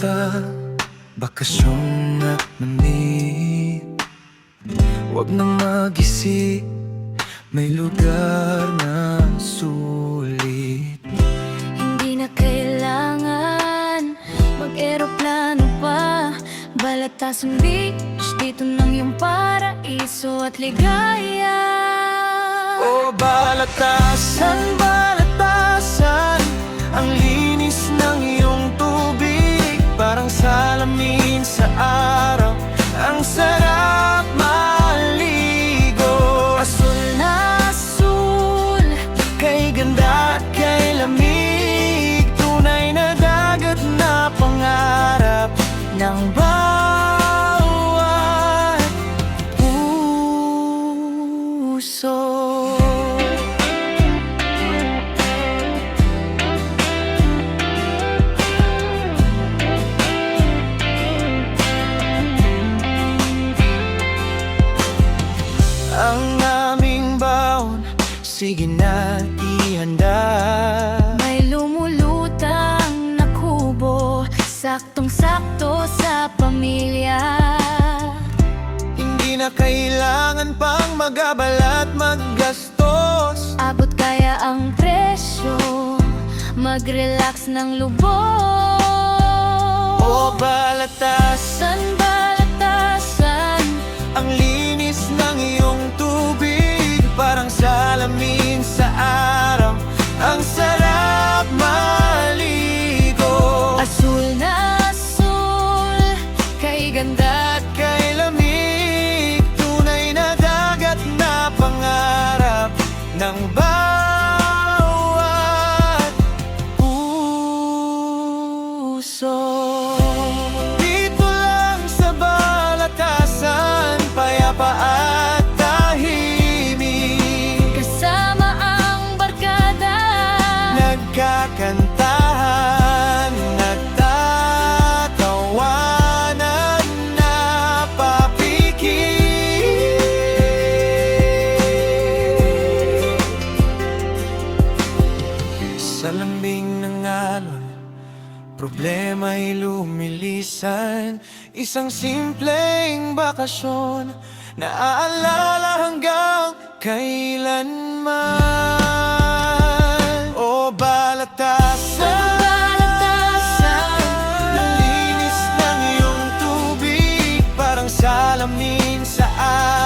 mata, bakasyon at mani. Huwag nang mag-isip, may lugar na sulit. Hindi na kailangan mag-eroplano pa. Balatasan Beach, dito ng iyong paraiso at ligaya. O balatasan, balatasan, ang linis ng iyong tubig, parang salamin sa araw, ang sarap maligo. Asul na asul, Kay ganda at kay lamig, tunay na dagat na pangarap ng bawat puso. Ang aming baon, sige na ihanda. may lumulutang na kubo, saktong-sakto sa pamilya. Hindi na kailangan pang mag-abala at maggastos. Abot kaya ang presyo, mag-relax ng lubos. O balatasan, Balatasan, ang linis ng iyong tubig, parang salamin sa araw, ang sarap maligo. asul na asul, kay ganda At kay lamig, tunay na dagat na pangarap ng bawat puso. Dito lang sa balatasan, payapa at tahimik, kasama ang barkada. nagkakantahan, nagtatawanan, napapikit. Sa lambing ng alon, problema'y lumilisan. Isang simpleng bakasyon, naaalala hanggang kailanman. O balatasan, ang linis ng iyong tubig, parang salamin sa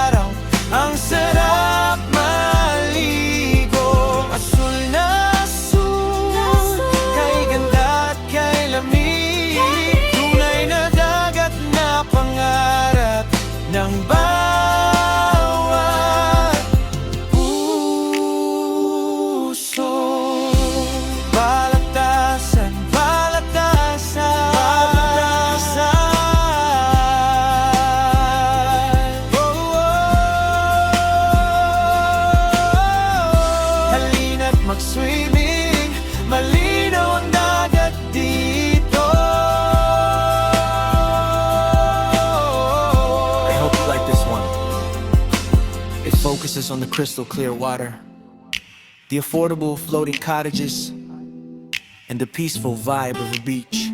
araw, ang sarap maligo. Asul na asul, kay ganda at kay lamig, tunay na dagat na pangarap ng bawat puso. Balatasan, balatasan, balatasan. Oh, halina't mag-swimming, malinaw ang dagat dito. I hope you like this one. It focuses on the crystal clear water, the affordable floating cottages, and the peaceful vibe of the beach.